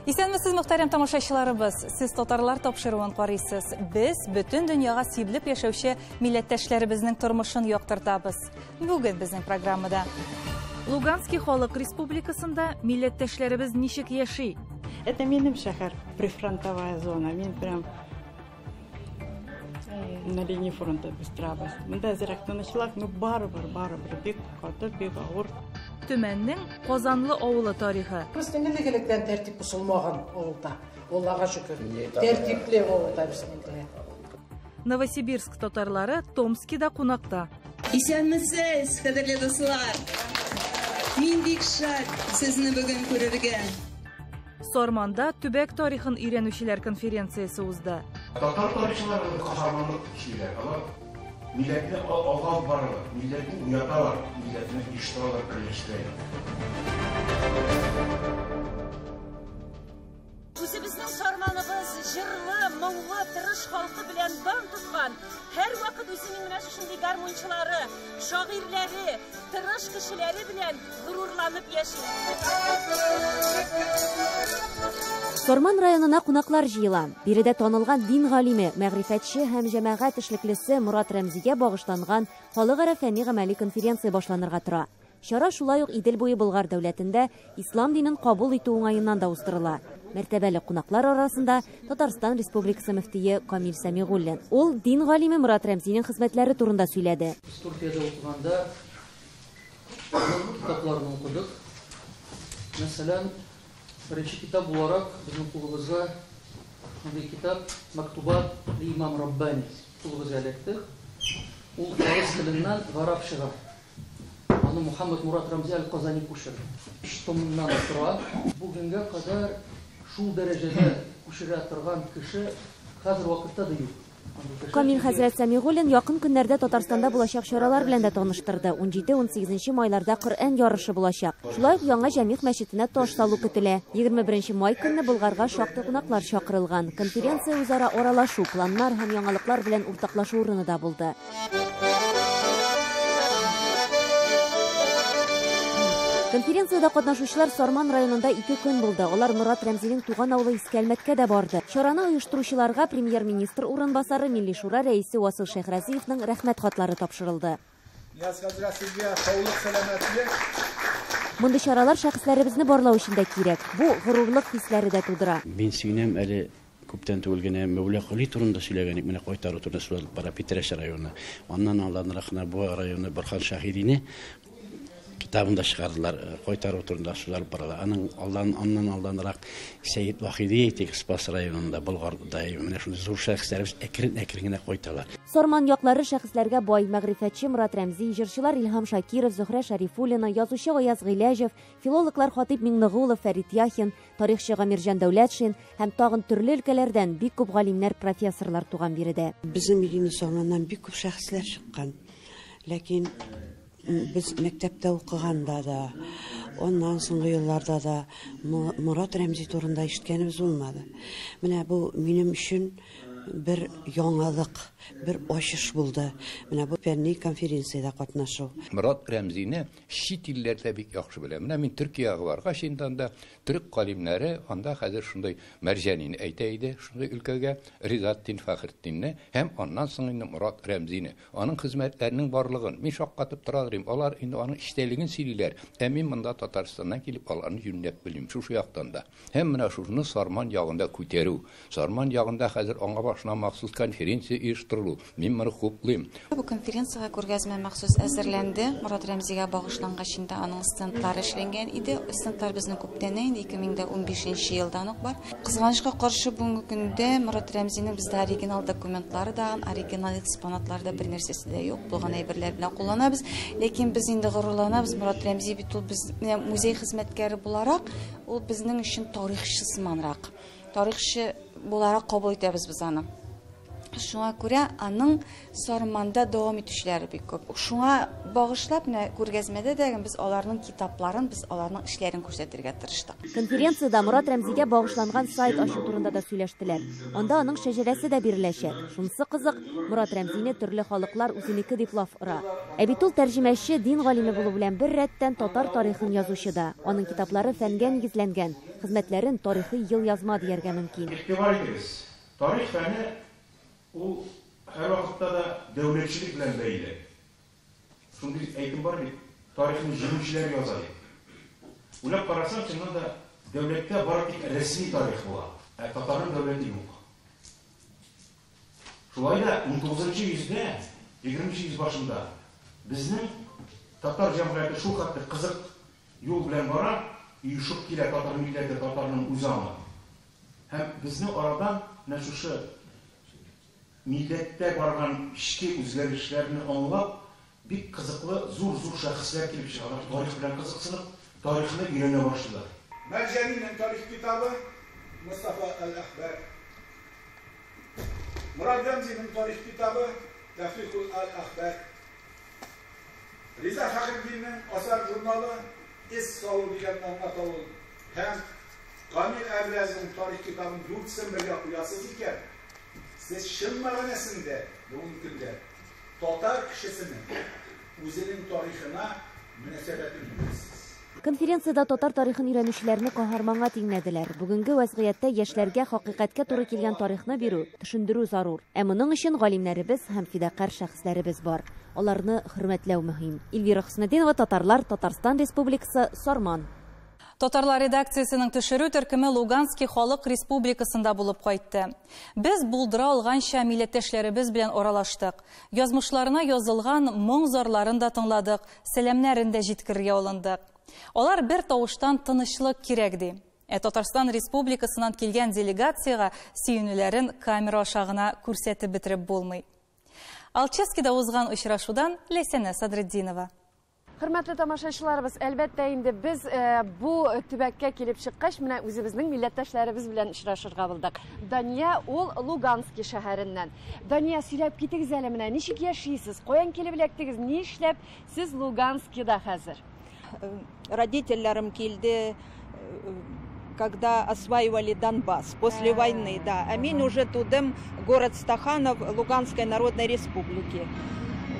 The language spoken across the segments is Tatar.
Исәнмесез, мөхтәрәм тамашачыларыбыз, сез татарлар тапшыруын карыйсыз. Без бөтен дөньяга сибелеп яшәүче милләттәшләребезнең тормышын яктыртабыз. Бүген безнең программада Луганский Халык Республикасында милләттәшләребез ничек яши? Это минем шәһәр, прифронтовая зона. Мин прям на линии фронта быстрабыз. Монда зирәк тынычлык, барыбер, бик каты, бик авыр. Төмәннең Казанлы авылы тарихы. Күстәңгелектән тәртип бозылмаган авылда. Аллага шөкер. Тәртипле авылда безнең. Новосибирск татарлары Томскида кунакта. Исәнмесез, кадерле дуслар. Мин бик шат сезне бүген күрергә. Сорманда төбәк тарихын өйрәнүчеләр конференциясе узды. Татар тарихчылары каһарманлык кешеләр, алар милләтне алга баралар, милләтне уяталар, милләтне ишталар, килештерәләр. Үзебезнең сарманыбыз җырлы, моңлы, тырыш халкы белән дан тоткан, һәр вакыт үзенең менә шундый гармончылары, шагыйрьләре, тырыш кешеләре белән горурланып яши. Сорман районына кунаклар җыела. Биредә танылган дин галиме, мәгърифәтче һәм җәмәгать эшлеклесе Мурат Рәмзигә багышланган халыкара фәнни-гамәли конференция башланырга тора. Чара шулай ук Идел буе Болгар дәүләтендә ислам динен кабул итү уңаеннан да уздырыла. Мәртәбәле кунаклар арасында Татарстан Республикасы мөфтие Камил Сәмигуллин. Ул дин галиме Мурат Рәмзинең хезмәтләре турында сөйләде. Туркияда укыганда китапларны укыдык. Мәсәлән, беренче китап буларак безнең кулыбызга бу китап Мактубат имам Раббани кулыбызга эләкте. Ул фарис теленнән гарап чыга. Аны Мухаммад Мурат Рәмзи аль-Казани күчерә. Штомнан тора. Бүгенгә кадәр шул дәрәҗәдә күчерә торган кеше хәзер вакытта да юк. Камил хәзрәт Сәмигуллин якын көннәрдә Татарстанда булачак чаралар белән дә таныштырды. 17-18 майларда Коръән ярышы булачак. Шулай ук яңа җәмигъ мәчетенә таш салу көтелә. 21 май көнне Болгарга шактый кунаклар чакырылган. Конференция үзара аралашу, планнар һәм яңалыклар белән уртаклашу урыны да булды. Конференцияда катнашучылар Сорман районында 2 көн булды. Алар Мурат Рәмзинең туган авылы Искәлмәткә дә барды. Чараны оештыручыларга премьер-министр урынбасары Милли шура рәисе Васил Шәһрәзиевнең рәхмәт хатлары тапшырылды. Мондый чаралар шәхесләребезне барлау өчен дә кирәк. Бу горурлык хисләре дә тудыра. Мин сөйнәм әле күптән түгел генә Мәүлә Кали турында сөйләгән, менә кайтару турында сөйләп бара Питрәш районы. Аннан алданракна бу районны Борхан Шаһидине китабында чыгардылар, кайтару турында сүзләр баралар. Аннан алданрак Сәйид Вахиди әйтик, Спас районында Болгарда менә шундый зур шәхесләребез әкрен генә кайталар. Сорман яклары шәхесләргә бай, мәгърифәтче Мурат Рәмзи, җырчылар Илһам Шакиров, Зөһрә Шарифуллина, язучы Гаяз Гыйләҗев, филологлар Хатип Миңнегулов, Фәрит Яхин, тарихчы Гамирҗан Дәүләтшин һәм тагын төрле өлкәләрдән бик күп галимнәр, профессорлар туган биредә. Безнең Медина Сорманнан бик күп шәхесләр чыккан. Ләкин biz мәктәптә укыганда да, оннан соңгы елларда да Мурат Рәмзи турында ишеткәнебез булмады. Менә бу минем өчен бер яңалык, бер ачыш булды. Менә бу фәнни конференциядә катнашу. Мурат Рәмзине чит илләрдә бик яхшы беләм. Менә мин Төркиягә баргач инде төрек галимнәре анда хәзер шундый Мәрҗәнин әйтә иде, шундый өлкәгә Ризаттин Фәхретдинне һәм аннан соң инде Мурат Рәмзине. Аның хезмәтләренең барлыгын мин шаккатып тора дим. Алар инде аның иштәлеген сөйлиләр. Мин монда Татарстаннан килеп аларны юньләп белим. Шушы яктан да. Һәм менә шуны Сарман ягында күтәрү. Сарман ягында хәзер аңа башына махсус конференция оештырылу. Мин моны хуплыйм. Бу конференциягә күргәзмә махсус әзерләнде. Мурат Рәмзигә багышлангач инде аның стендлары эшләнгән иде. Стендлар безнең күптән инде 2015 елдан ук бар. Кызганычка каршы бүгенге көндә Мурат Рәмзинең бездә оригинал документлары да, оригинал экспонатлары да бер нәрсәсе дә юк. Булган әйберләр белән кулланабыз. Ләкин без инде горурланабыз. Мурат Рәмзи бит ул безнең музей хезмәткәре буларак, ул безнең өчен тарихчы сыманрак. Тарихчы буларак кабул итәбез без аны. Шуңа күрә аның Сарманда дәвам итүчеләре бик күп. Шуңа багышлап күргәзмәдә дә без аларның китапларын, без аларның эшләрен күрсәтергә тырыштык. Конференцияда Мурат Рәмзигә багышланган сайт ачу турында да сөйләштеләр. Анда аның шәҗәрәсе дә биреләчәк. Шунысы кызык, Мурат Рәмзине төрле халыклар үзенеке дип лаф ыра. Ә бит ул тәрҗемәче, дин галиме булу белән бер рәттән татар тарихын язучы да. Аның китаплары фәнгә нигезләнгән, хезмәтләрен тарихи ел язма дияргә мөмкин. Тарих фәне ул һәр вакытта да дәүләтчелек белән бәйле. Шундый әйтем бар бит, тарихны җиңүчеләр яза. Уйлап карасаң, чыннан да дәүләттә бары тик рәсми тарих була, ә татарның дәүләте юк. Шулай да 19-нчы йөздә, 20-нчы йөз башында безнең татар җәмгыяте шул хәтле кызык юл белән бара, uyышып килә татар милләте, татарның үз аңы. Һәм безнең арадан шушы милләттә барган эчке үзгәрешләрне аңлап, бик кызыклы зур-зур шәхесләр килеп чыгалар. Тарих белән кызыксынып, тарихны өйрәнә башлыйлар. Мәрҗәнинең тарих китабы Мустафа Әл-Әхбар. Мурат Рәмзинең тарих китабы Тәфрикул Әл-Әхбар. Риза Фәхретдиннең асар журналы Ис-Сау дигән аңлатуы һәм Камил Әбрәзның тарих китабын дүртсен бергә куясыз икән. Siz şın мәгънәсендә бүгенге көндә татар кешесенең үзенең тарихына мөнәсәбәтен беләсез. Конференцияда татар тарихын өйрәнүчеләрне каһарманга тиңнәделәр. Бүгенге вазгыятьтә яшьләргә хакыйкатькә туры килгән тарихны бирү, төшендерү зарур. Ә моның өчен галимнәребез һәм фидакар шәхесләребез бар. Аларны хөрмәтләү мөһим. Эльвира Хөснетдинова, Татарлар, Татарстан Республикасы, Сарман. Татарлар редакциясының төшерү төркеме Луганский халык республикасында булып кайтты. Без булдыра алганча милләттәшләребез белән оралаштык. Язмышларына язылган моң зарларын да тыңладык, сәламнәрен дә җиткерергә алындык. Алар бер тавыштан тынычлык кирәк ди. Татарстан Республикасыннан килгән делегацияга сөенүләрен камера аша гына күрсәтеп бетереп булмый. Алчевскида узган очрашудан Ләйсәнә Садретдинова. Хөрмәтле тамашачыларыбыз, әлбәттә инде без бу төбәккә килеп чыккач, менә үзебезнең милләттәшләребез белән очрашырга булдык. Дания ул Луганский шәһәреннән. Дания, сөйләп китегез әле, менә ничек яшисез? Каян килеп эләктегез? Ни эшләп сез Луганскийда хәзер? Родителләрем килде, когда осваивали Донбасс после войны, да. А мин уже тудым город Стаханов Луганской Народной Республики.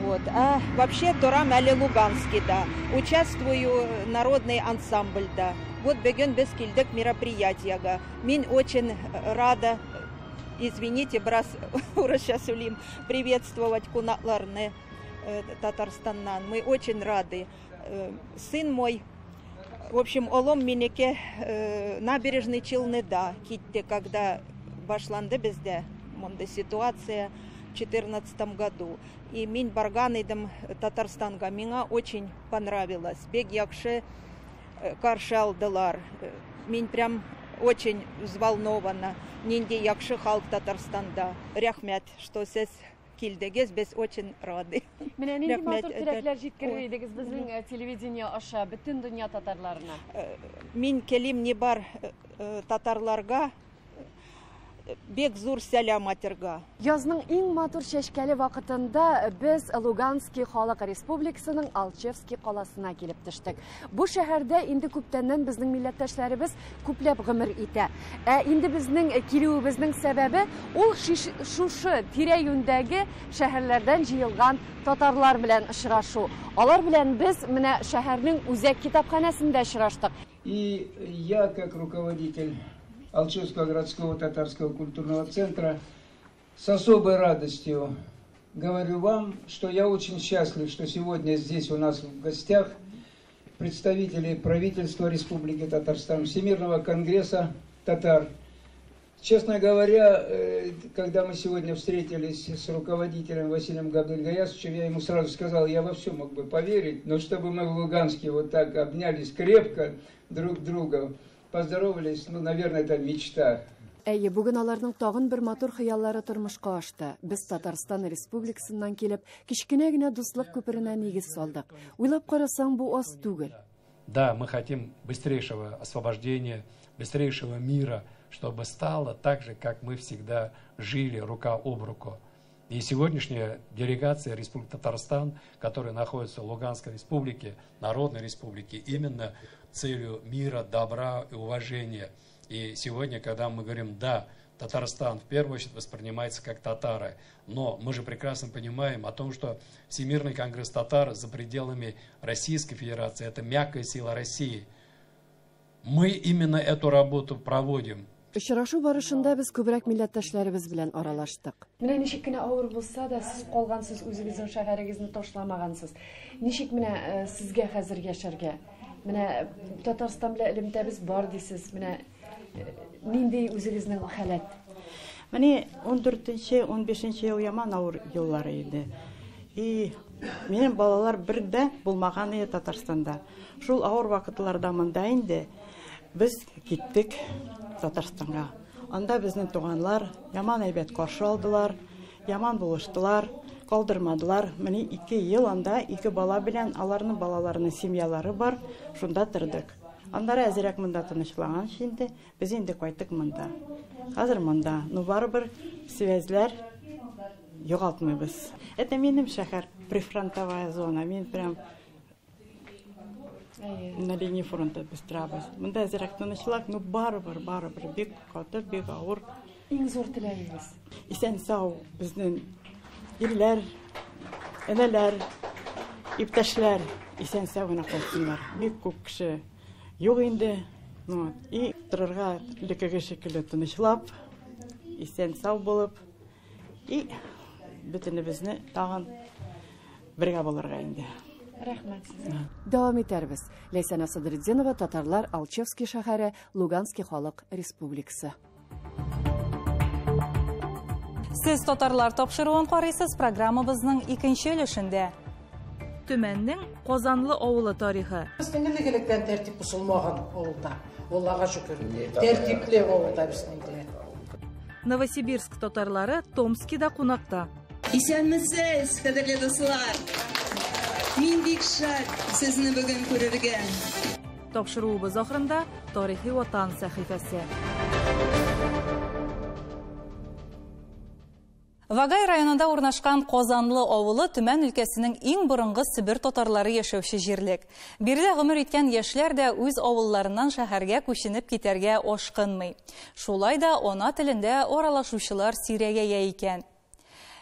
Вот. А вообще Торам әле Луганский, да. Участвую народный ансамбль, да. Вот бегін біз килдік мероприятияга. Мин очень рада, извините, брас урысча сөйлейм, приветствовать кунакларны Татарстаннан. Мы очень рады. Сын мой, в общем, олом минеке набережный Челныда китте, когда башланды безде монда ситуация в 2014 году. И мин барган идем Татарстанга. Миңа очень понравилось. Бег якшы каршы алдылар. Мин прям очень взволнована. Нинди якшы халк Татарстанда. Рәхмәт, что сез килдегез, без очень рады. Менә нинди матур теләкләр җиткерер идегез безнең телевидение аша бөтен дөнья татарларына? Мин келим не бар татарларга. Бек зур сәлам атерга. Язның иң матур чәчкәле вакытында без Луганский халык республикасының Алчевский каласына килеп төштек. Бу шәһәрдә инде күптәннән безнең милләттәшләребез күпләп гомер итә. Ә инде безнең килүебезнең сәбәбе ул шушы тирә-юньдәге шәһәрләрдән җыелган татарлар белән очрашу. Алар белән без менә шәһәрнең үзәк китапханәсендә очраштык. И я, как руководитель Алчевского городского татарского культурного центра, с особой радостью говорю вам, что я очень счастлив, что сегодня здесь у нас в гостях представители правительства Республики Татарстан, Всемирного конгресса татар. Честно говоря, когда мы сегодня встретились с руководителем Василием Габдельгаясовичем, я ему сразу сказал, я во все мог бы поверить, но чтобы мы в Луганске вот так обнялись крепко друг друга, поздоровались, ну, наверное, это мечта. Әйе, бүген аларның тагын бер матур хыяллары тормышка ашты. Без Татарстан Республикасыннан килеп, кичкенә генә дуслык күперенә нигез салдык. Уйлап карасаң, бу аз түгел. Да, мы хотим быстрейшего освобождения, быстрейшего мира чтобы стало так же, как мы всегда жили, рука об руку. И сегодняшняя делегация Республики Татарстан, которая находится в Луганской республике, Народной республике, именно целью мира, добра и уважения. И сегодня, когда мы говорим «да», Татарстан в первую очередь воспринимается как татары. Но мы же прекрасно понимаем о том, что Всемирный конгресс татар за пределами Российской Федерации – это мягкая сила России. Мы именно эту работу проводим. Очрашу барышында без күбрәк милләттәшләребез белән аралаштык. Менә ничек кенә авыр булса да, сез калгансыз, үзегезнең шәһәрегезне ташламагансыз. Ничек менә сезгә хәзер яшәргә? Менә Татарстан белән элемтәбез бар дисез. Менә нинди үзегезнең хәләт? Менә 14-15 ел яман авыр еллары иде. И минем балалар бердә булмаган иде Татарстанда. Шул авыр вакытларда монда инде без киттек Татарстанга. Анда безнең туганлар яман әйбәт каршы алдылар, яман булыштылар, калдырмадылар. Менә 2 ел анда 2 бала белән аларның балаларының семьялары бар, шунда тордык. Андары әзрәк монда тынычланган инде, без инде кайттык монда. Хәзер монда, барыбер связьләр югалтмыйбыз. Это минем шәһәр, прифронтовая зона. Мин прям на линии фронта без трабыз. Монда әзрәк тынычлык, барыбер бик каты, бик авыр. Иң зур теләгегез? Исән-сау безнең ирләр, энәләр, иптәшләр исән-сау гына калсыннар. Бик күп кеше юк инде. И торырга лекеге шикелле тынычлап, исән-сау булып, и бөтенебезне тагын бергә булырга инде. Рәхмәт сезгә. Дәвам итәрбез. Ләйсән Асадретдинова, татарлар, Алчевский шәһәре, Луганский халык республикасы. Сез татарлар тапшыруын карыйсыз, программабызның икенче өлешендә. Төмәннең Казанлы авылы тарихы. Безнең игелектән тәртип бозылмаган авылда. Аллага шөкер. Тәртипле авылда безнең. Новосибирск татарлары Томскида кунакта. Исәнмесез, кадерле дуслар. Мин бик шат сезне бүген күрергә. Тапшыруыбыз ахырында тарихи ватан сәхифәсе. Вагай районында урнашкан Казанлы авылы Төмән өлкәсенең иң борынгы Себер татарлары яшәүче җирлек. Биредә гомер иткән яшьләр дә үз авылларыннан шәһәргә күченеп китәргә ашкынмый. Шулай да ана телендә аралашучылар сирәгәя икән.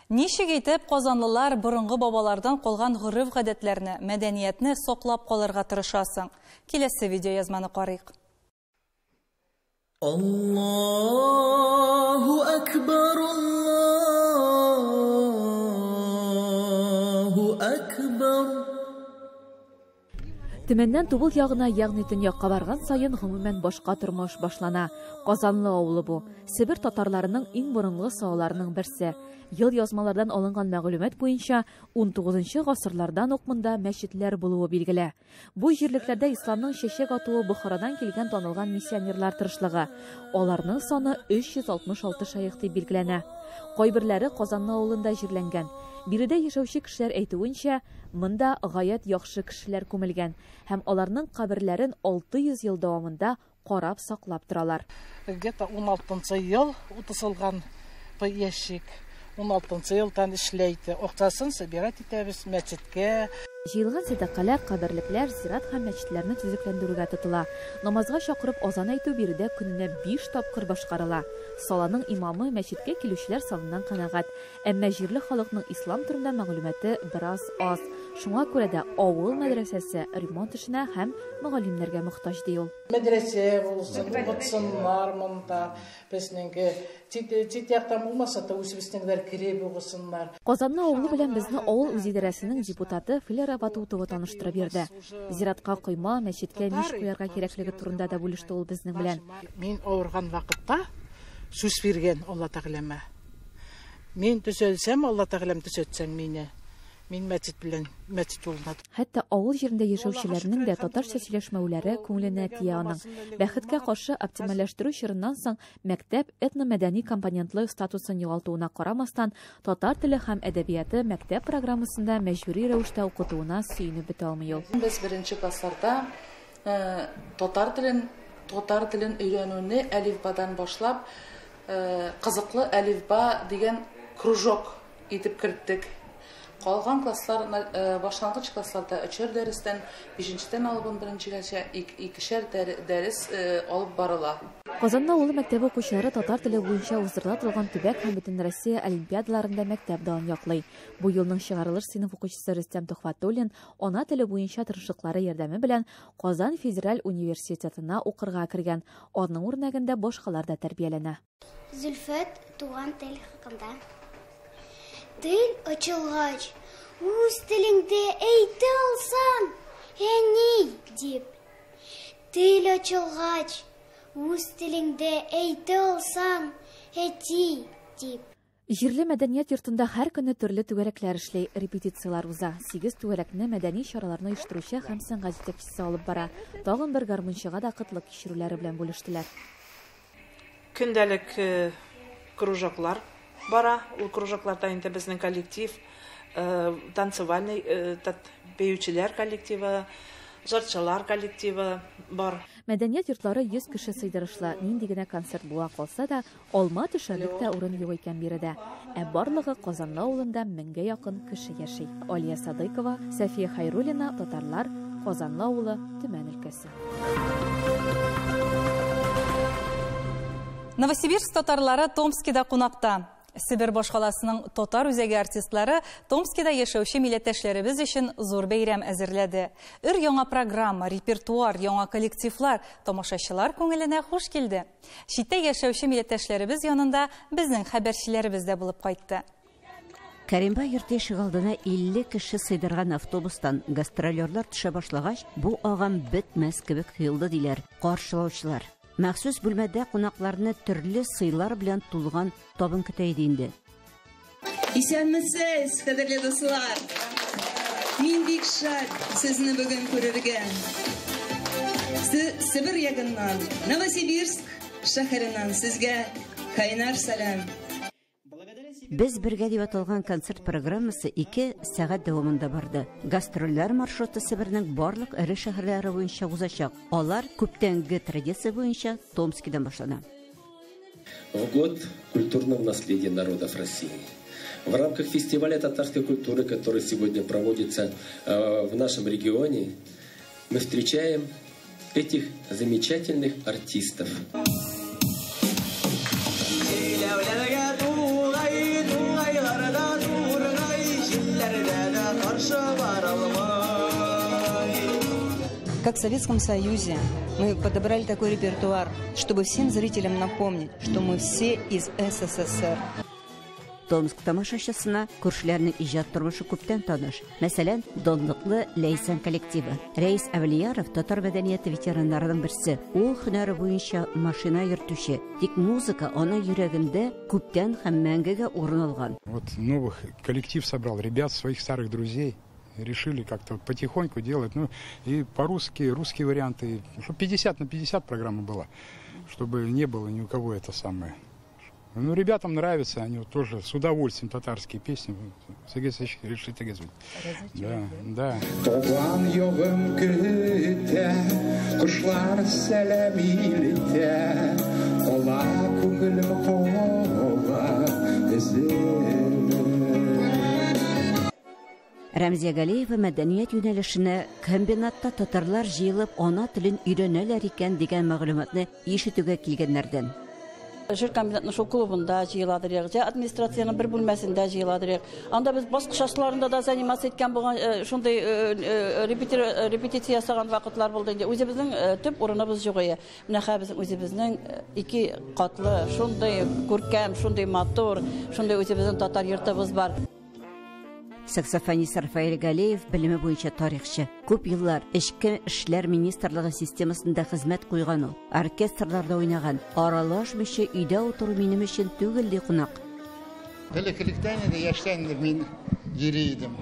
Ничек итеп казанлылар борынгы бабалардан калган гореф-гадәтләрне, мәдәниятне саклап калырга тырышасың? Киләсе видео язманы карыйк. Аллаһу акбар, Аллаһу акбар. Төмәннән Тубыл ягына, ягъни төньякка барган сайын гомумән башка тормыш башлана. Казанлы авылы бу. Себер татарларының иң борынгы сауларының берсе. Ел язмалардан алынган мәгълүмат буенча 19 гасырлардан ук монда мәчетләр булуы билгеле. Бу җирлекләрдә исламның чәчәк атуы Бохарадан килгән танылган миссионерлар тырышлыгы. Аларның саны 366 шәйх дип билгеләнә. Кайберләре Казанлы авылында җирләнгән. Биредә яшәүче кешеләр әйтүенчә, монда гаять яхшы кешеләр күмелгән һәм аларның каберләрен 600 ел дәвамында карап саклап торалар. Где-то 16 ел утысылган ящик. 16 елдан эшләйте. Октасын собирать итәбез мәчеткә. Җыелган сәдакалар, каберлекләр, зират һәм мәчетләрне төзекләндерүгә тотыла. Намазга чакырып азан әйтү биредә көненә 5 тапкыр башкарыла. Саланың имамы мәчеткә килүчеләр саныннан канагать. Әмма җирле халыкның ислам турында мәгълүматы бераз аз. Шуңа күрә дә авыл мәдрәсәсе ремонт эшенә һәм мөгаллимнәргә мохтаҗ ди ул. Мәдрәсә булсын, укытсыннар монда. Безнеңге титяктан булмаса да үзебезнеңдәр кире булсыннар. Казанлы авылы белән безне авыл үзидарәсенең депутаты Филера Батутова таныштырып бирде. Зиратка койма, мәчеткә миш куярга кирәклеге турында да бүлеште ул безнең белән. Мин авырган вакытта сүз биргән Алла Тәгаләмә. Мин төзәлсәм, Алла Тәгаләм төзәтсәң мине. Мин мәчет белән мәчет булмады. Хәтта авыл җирендә яшәүчеләрнең дә татарча сөйләшмәүләре күңеленә тия аның. Бәхеткә каршы оптимальләштерү чорыннан соң мәктәп этно-мәдәни компонентлы статусын югалтуына карамастан, татар теле һәм әдәбияты мәктәп программасында мәҗбүри рәвештә укытуына сөенеп бетә алмый ул. Без 1-нче классларда татар телен татар телен өйрәнүне әлифбадан башлап, кызыклы әлифба дигән кружок итеп керттек. Калган класслар, башлангыч классларда 3 дәрестән 5-тән алып 11-гәчә 2 дәрес алып барыла. Казанда улы мәктәбе укучылары татар теле буенча уздырылган төбәк һәм бөтен Россия олимпиадаларында мәктәп дан яклый. Бу елның чыгарылыш сыйныф укучысы Рөстәм Тохватуллин ана теле буенча тырышлыклары ярдәме белән Казан федераль университетына укырга кергән. Аның үрнәгендә башкалар да тәрбияләнә. Зөлфәт туган тел хакында. Тел ачылгач, үз телеңдә әйтә алсаң, әни дип. Тел ачылгач, үз телеңдә әйтә алсаң, әти дип. Җирле мәдәният йортында һәр көнне төрле түгәрәкләр эшли, репетициялар уза. 8 түгәрәкне мәдәни чараларны оештыручы һәм сәнгать җитәкчесе алып бара. Тагын бер гармунчыга да кытлык кичерүләре белән бүлештеләр. Көндәлек кружоклар бара. Ул кружокларда инде безнең коллектив, танцевальный бәючеләр коллективы, жарчылар коллективы бар. Мәдәният йортлары 100 кеше сыйдырышлы. Нинди генә концерт була калса да, алма төшәрлек тә урын юк икән биредә. Барлыгы Казан авылында 1000-гә якын кеше яши. Алия Садыкова, Сафия Хайруллина, татарлар, Казан авылы, Төмән өлкәсе. Новосибирск татарлары Томскида кунакта. Сибир башкаласының татар үзәге артистлары Томскида яшәүче милләттәшләребез өчен зур бәйрәм әзерләде. Яңа программа, репертуар, яңа коллективлар тамашачылар күңеленә хуш килде. Читтә яшәүче милләттәшләребез янында безнең хәбәрчеләребез дә булып кайтты. Кәримбай йорты ишек алдына 50 кеше сыйдырган автобустан гастролерлар төшә башлагач, бу агам бетмәс кебек хыйлды диләр каршылаучылар. Махсус бүлмәдә кунакларны төрле сыйлар белән тулган табын көтә иде инде. Исәнмесез, кадерле дуслар. Мин бик шат сезне бүген күрергә. Сибир ягыннан, Новосибирск шәһәреннән сезгә кайнар сәлам. Без бергә дип аталган концерт программасы 2 сәгать дәвамында барды. Гастрольләр маршруты Сибирнең барлык ире шәһәрләре буенча узачак. Алар күптәнге традиция буенча Томскидан башлана. В год культурного наследия народов России. В рамках фестиваля татарской культуры, который сегодня проводится в нашем регионе, мы встречаем этих замечательных артистов. Как в Советском Союзе мы подобрали такой репертуар, чтобы всем зрителям напомнить, что мы все из СССР. Томск тамашачысына күршеләрнең иҗат тормышы күптән таныш. Мәсәлән, данлыклы Ләйсән коллективы. Рәис Әвлияров татар мәдәнияте ветераннарының берсе. Ул һөнәре буенча машина йөртүче. Тик музыка аның йөрәгендә күптән һәм мәңгегә урын алган. Вот новый коллектив собрал ребят, своих старых друзей. Решили как-то потихоньку делать. Ну, и по-русски, русские варианты. 50 на 50 программа была, чтобы не было ни у кого это самое. Ну, ребятам нравится, они вот тоже с удовольствием татарские песни. Да, да. Рәмзия Галиева мәдәният юнәлешенә комбинатта татарлар җыелып ана телен өйрәнәләр икән дигән мәгълүматны ишетүгә килгәннәрдән. Жыр комбинатының шул клубында җыеладырык, администрациянең бер бүлмәсендә җыеладырык. Анда без баскыч ашларында да занимация иткән булган шундый репетиция ясаган вакытлар булды инде. Үзебезнең төп урыныбыз юк иде. Менә хәзер үзебезнең 2 катлы, шундый күркәм, шундый матур, шундый үзебезнең татар йортыбыз бар. Саксофонист Рафаэль Галеев белеме буенча тарихчы. Күп еллар Эчке эшләр министрлыгы системасында хезмәт куйган ул. Оркестрларда уйнаган. Аралашмыйча өйдә утыру минем өчен түгел ди кунак. Бәләкелектән инде яшьтән мин йөри идем.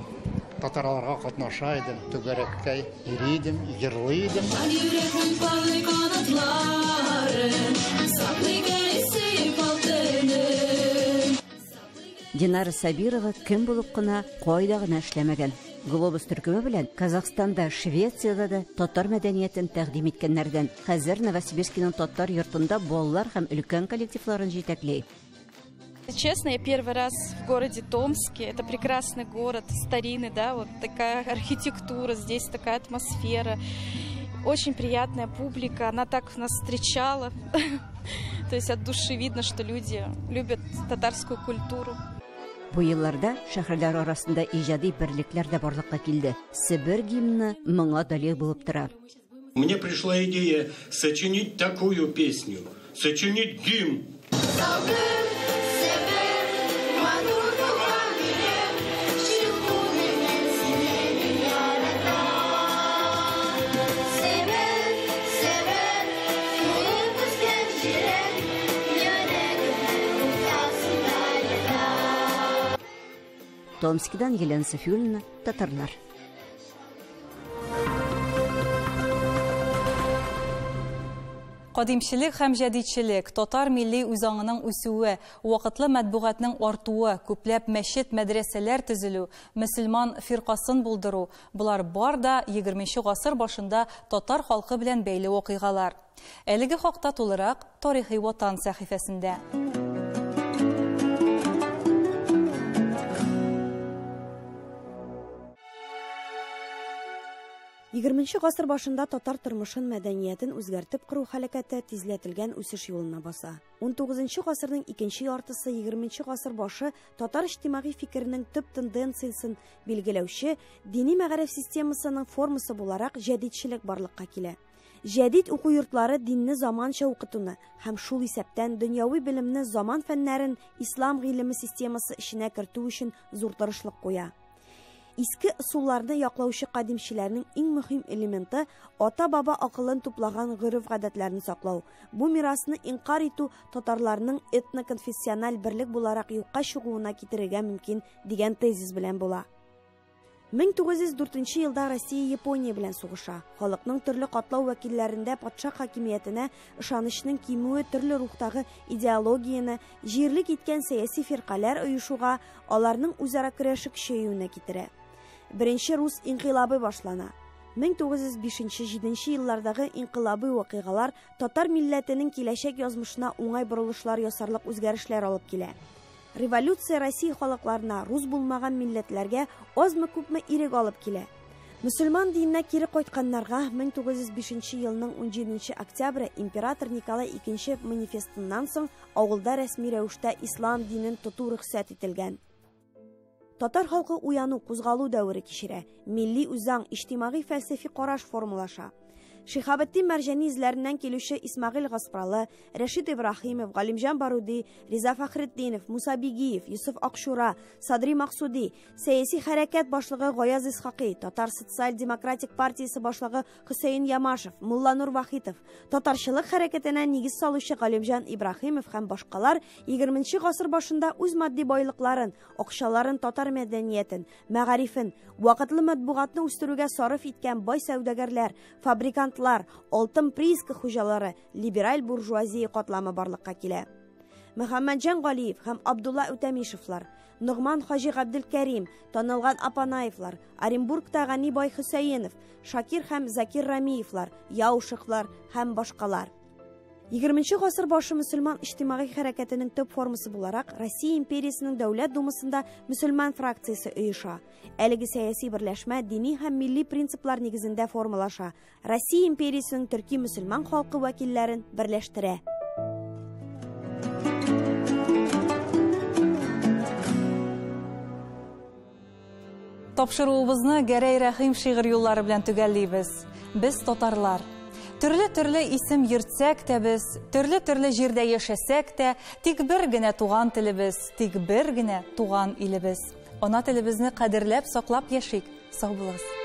Татарларга катнаша идем, түгәрәккә йөри идем, җырлый идем. Динара Сабирова кем булып кына, кайда гына эшләмәгән. Глобус төркеме белән Казахстанда, Швецияда да татар мәдәниятен тәкъдим иткәннәрдән. Хәзер Новосибирскиның татар йортында балалар һәм өлкән коллективларын җитәкли. Честно, я первый раз в городе Томске. Это прекрасный город, старинный, да, вот такая архитектура, здесь такая атмосфера. Очень приятная публика, она так нас встречала. То есть от души видно, что люди любят татарскую культуру. Бу елларда шәһәрләр арасында иҗади берлекләр дә барлыкка килде. Себер гимны моңа далил булып тора. Мне пришла идея сочинить такую песню, сочинить гимн. Томскидан Елена Софиуллина, татарлар. Кадимчилек һәм җәдидчелек, татар милли үзаңының үсүе, вакытлы матбугатның артуы, күпләп мәчет, мәдрәсәләр төзелү, мөселман фиркасын булдыру – булар бар да 20 гасыр башында татар халкы белән бәйле вакыйгалар. Әлеге хакта тулырак Тарихи Ватан сәхифәсендә. 20 гасыр башында татар тормышын мәдәниятен үзгәртеп кору хәрәкәте тизләтелгән үсеш юлына баса. 19 гасырның икенче яртысы 20 гасыр башы татар иҗтимагый фикеренең төп тенденциясын билгеләүче дини мәгариф системасының формасы буларак җәдидчелек барлыкка килә. Җәдид уку йортлары динне заманча укытуны һәм шул исәптән дөньяви белемне заман фәннәрен ислам гыйлеме системасы эченә кертү өчен зур тырышлык куя. Иске ысулларны яклаучы кадимчеләрнең иң мөһим элементы ата-баба акылын туплаган гырыф-гадәтләрне саклау. Бу мирасны инкар итү татарларның этноконфессиональ берлек буларак юкка чыгуына китерергә мөмкин дигән тезис белән була. 1904 елда Россия Япония белән сугыша. Халыкның төрле катлау вәкилләрендә патша хакимиятенә ышанычның кимүе төрле рухтагы идеологияны, җирлек иткән сәяси фиркалар оешуга, аларның үзара көрәше көчәюенә китерә. Беренче рус инкыйлабы башлана. 1905-7 еллардагы инкыйлабы вакыйгалар татар милләтенең киләчәк язмышына уңай борылышлар ясарлык үзгәрешләр алып килә. Революция Россия халыкларына, рус булмаган милләтләргә азмы-күпме ирек алып килә. Мөселман диненә кире кайтканнарга 1905 елның 17 октября император Николай II манифестыннан соң авылда рәсми рәвештә ислам динен тоту рөхсәт ителгән. Татар халкы уяну, кузгалу дәвре кичерә. Милли үзаң, иҗтимагый фәлсәфи караш формулаша. Шихабетдин Мәрҗани изләреннән килүче Исмагыйль Гаспралы, Рәшид Ибраһимов, Галимҗан Баруди, Риза Фәхретдинов, Муса Бигиев, Юсуф Акшура, Садри Максуди, сәяси хәрәкәт башлыгы Гаяз Исхакый, Татар социаль-демократик партиясе башлыгы Хөсәен Ямашев, Мулла Нур Вахитов, татарчылык хәрәкәтенә нигез салучы Галимҗан Ибраһимов һәм башкалар 20 гасыр башында үз матди байлыкларын, акчаларын татар мәдәниятен, мәгарифен, вакытлы матбугатны үстерүгә сарыф иткән бай сәүдәгәрләр, фабрикант алтын прииска хуҗалары, либераль буржуазия катламы барлыкка килә. Мөхәммәтҗан Галиев һәм Абдулла Үтәмишевлар, Нугман Хаҗи Габделкәрим, танылган Апанаевлар, Оренбургта Гани бай Хөсәенов, Шакир һәм Закир Рамиевлар, Яушыклар һәм башкалар. 20 гасыр башы мөселман иҗтимагый хәрәкәтенең төп формасы буларак Россия империясының дәүләт думасында мөселман фракциясе оеша. Әлеге сәяси берләшмә дини һәм милли принциплар нигезендә формалаша. Россия империясының төрки мөселман халкы вәкилләрен берләштерә. Тапшыруыбызны Гәрәй Рәхим шигырь юллары белән төгәллибез. Без татарлар. Төрле исем йөртсәк тә без, төрле җирдә яшәсәк тә, тик бер генә туган телебез, тик бер генә туган илебез. Ана телебезне кадерләп, саклап яшик. Сау булыгыз.